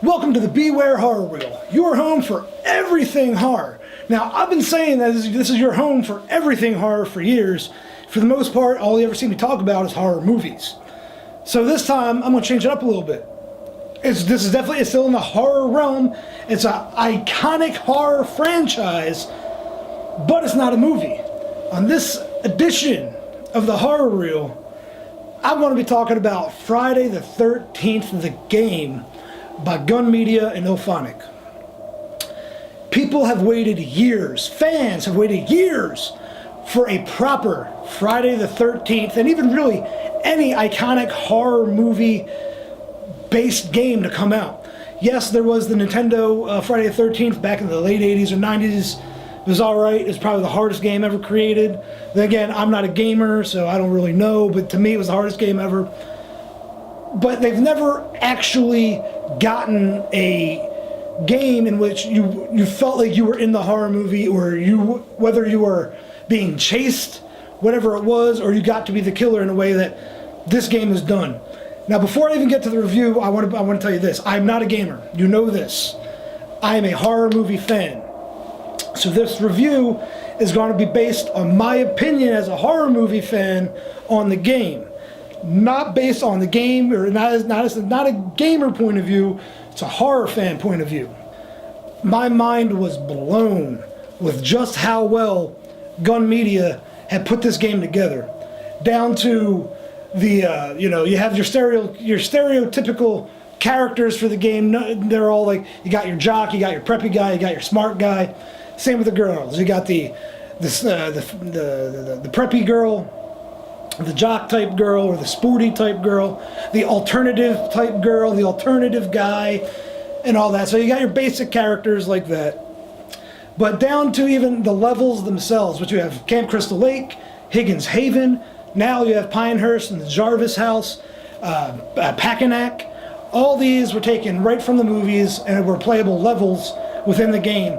Welcome to the Bware Horror Real, your home for everything horror. Now, I've been saying that this is your home for everything horror for years. For the most part, all you ever see me talk about is horror movies. So this time, I'm going to change it up a little bit. This is definitely still in the horror realm. It's an iconic horror franchise, but it's not a movie. On this edition of the Horror Reel, I'm going to be talking about Friday the 13th, the game, by Gun Media and IllFonic. People have waited years, fans have waited years for a proper Friday the 13th, and even really any iconic horror movie based game to come out. Yes, there was the Nintendo Friday the 13th back in the late 80s or 90s. It was alright. It was probably the hardest game ever created. Then again, I'm not a gamer, so I don't really know, but to me it was the hardest game ever. But they've never actually gotten a game in which you felt like you were in the horror movie, or whether you were being chased, whatever it was, or you got to be the killer in a way that this game is done. Now, before I even get to the review, I want to tell you this. I'm not a gamer. You know this. I am a horror movie fan. So this review is going to be based on my opinion as a horror movie fan on the game. Not based on the game, or not a gamer point of view. It's a horror fan point of view. My mind was blown with just how well Gun Media had put this game together, down to the you have your stereotypical characters for the game. They're all like, you got your jock, you got your preppy guy, you got your smart guy. Same with the girls. You got the preppy girl, the jock type girl, or the sporty type girl, the alternative type girl, the alternative guy, and all that. So you got your basic characters like that. But down to even the levels themselves, which you have Camp Crystal Lake, Higgins Haven, now you have Pinehurst and the Jarvis House, Packanack. All these were taken right from the movies and were playable levels within the game.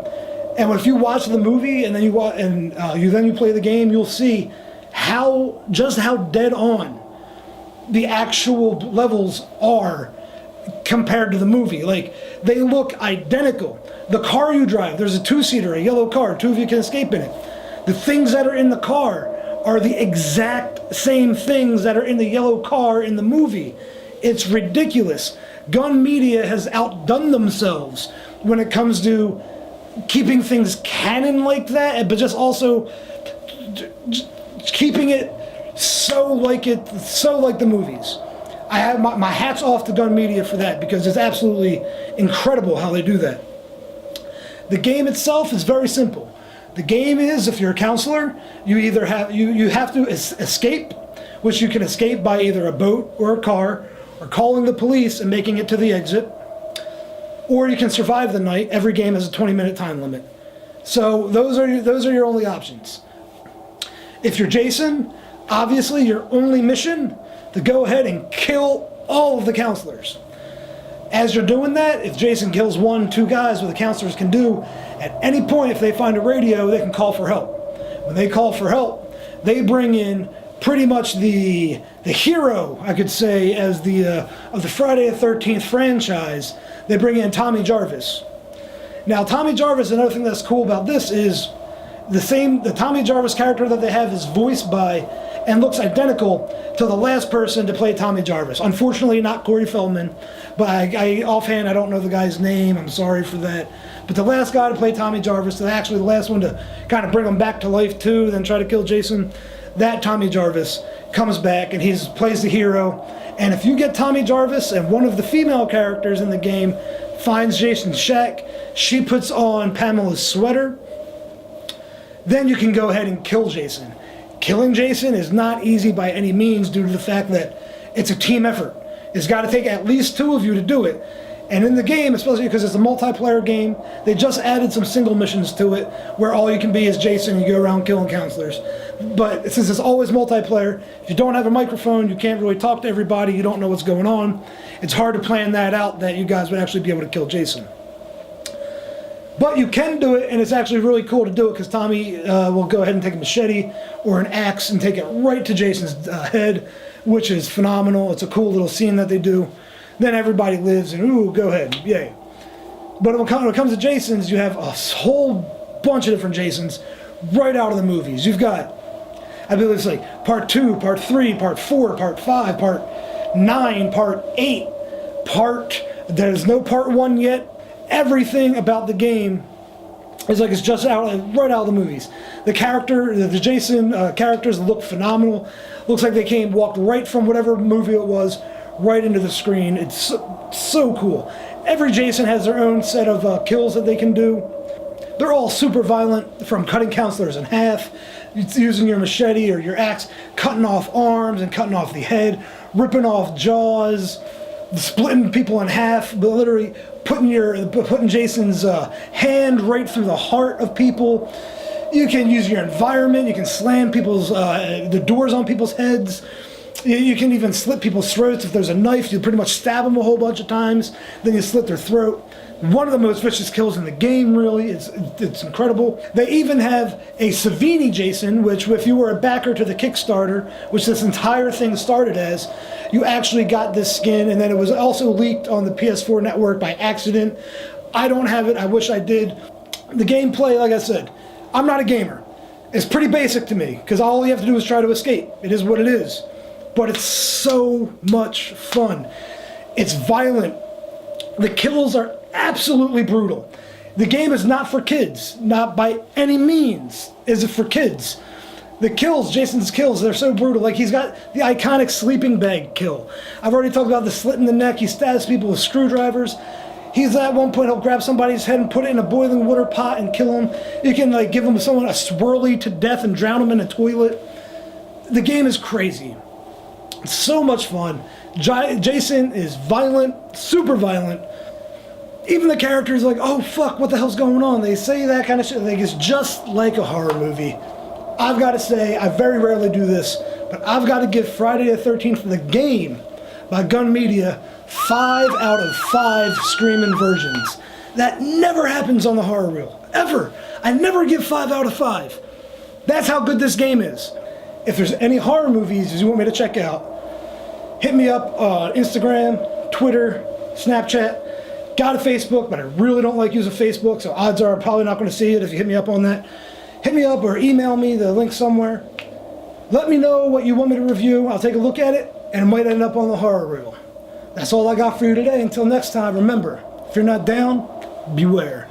And if you watch the movie and then you play the game, you'll see just how dead on the actual levels are compared to the movie. Like, they look identical. The car you drive, there's a two-seater, a yellow car, two of you can escape in it. The things that are in the car are the exact same things that are in the yellow car in the movie. It's ridiculous. Gun Media has outdone themselves when it comes to keeping things canon like that, but just also keeping it so like the movies. I have my hats off to Gun Media for that, because it's absolutely incredible how they do that. The game itself is very simple. The game is, if you're a counselor, you either have to escape, which you can escape by either a boat or a car, or calling the police and making it to the exit, or you can survive the night. Every game has a 20-minute time limit. So those are your only options. If you're Jason, obviously your only mission to go ahead and kill all of the counselors. As you're doing that, if Jason kills 1-2 guys, what the counselors can do, at any point if they find a radio, they can call for help. When they call for help, they bring in pretty much the hero, I could say, as of the Friday the 13th franchise. They bring in Tommy Jarvis. Now, Tommy Jarvis, another thing that's cool about this is the Tommy Jarvis character that they have is voiced by and looks identical to the last person to play Tommy Jarvis. Unfortunately, not Corey Feldman, but I offhand, I don't know the guy's name. I'm sorry for that. But the last guy to play Tommy Jarvis, actually the last one to kind of bring him back to life too, then try to kill Jason, that Tommy Jarvis comes back and he plays the hero. And if you get Tommy Jarvis and one of the female characters in the game finds Jason's shack, she puts on Pamela's sweater, then you can go ahead and kill Jason. Killing Jason is not easy by any means, due to the fact that it's a team effort. It's got to take at least 2 of you to do it. And in the game, especially because it's a multiplayer game, they just added some single missions to it where all you can be is Jason and you go around killing counselors. But since it's always multiplayer, if you don't have a microphone, you can't really talk to everybody, you don't know what's going on, it's hard to plan that out, that you guys would actually be able to kill Jason. But you can do it, and it's actually really cool to do it, because Tommy will go ahead and take a machete or an axe and take it right to Jason's head, which is phenomenal. It's a cool little scene that they do. then everybody lives and, ooh, go ahead, yay. But when it comes to Jasons, you have a whole bunch of different Jasons right out of the movies. You've got, I believe it's like part 2, part 3, part 4, part 5, part 9, part 8, there's no part 1 yet. Everything about the game is like it's just right out of the movies. The Jason characters look phenomenal. Looks like they walked right from whatever movie it was right into the screen. It's so cool. Every Jason has their own set of kills that they can do. They're all super violent, from cutting counselors in half, using your machete or your axe, cutting off arms and cutting off the head, ripping off jaws, splitting people in half, but literally putting Jason's hand right through the heart of people. You can use your environment. You can slam the doors on people's heads. You can even slit people's throats. If there's a knife, you pretty much stab them a whole bunch of times, then you slit their throat. One of the most vicious kills in the game, really. It's incredible. They even have a Savini Jason, which if you were a backer to the Kickstarter, which this entire thing started as, you actually got this skin, and then it was also leaked on the PS4 network by accident. I don't have it. I wish I did. The gameplay, like I said, I'm not a gamer. It's pretty basic to me, because all you have to do is try to escape. It is what it is. But it's so much fun. It's violent. The kills are absolutely brutal. The game is not for kids. Not by any means is it for kids. The kills, Jason's kills, they're so brutal. Like, he's got the iconic sleeping bag kill. I've already talked about the slit in the neck. He stabs people with screwdrivers. He's at one point, he'll grab somebody's head and put it in a boiling water pot and kill him. You can give someone a swirly to death and drown him in a toilet. The game is crazy. It's so much fun. Jason is violent, super violent. Even the characters like, oh fuck, what the hell's going on? They say that kind of shit. It's just like a horror movie. I've got to say, I very rarely do this, but I've got to give Friday the 13th, the game by Gun Media, 5 out of 5 screaming versions. That never happens on the Horror Reel, ever. I never give 5 out of 5. That's how good this game is. If there's any horror movies you want me to check out, hit me up on Instagram, Twitter, Snapchat. Got a Facebook, but I really don't like using Facebook, so odds are I'm probably not going to see it if you hit me up on that. Hit me up or email me, the link somewhere. Let me know what you want me to review. I'll take a look at it, and it might end up on the Horror Reel. That's all I got for you today. Until next time, remember, if you're not down, beware.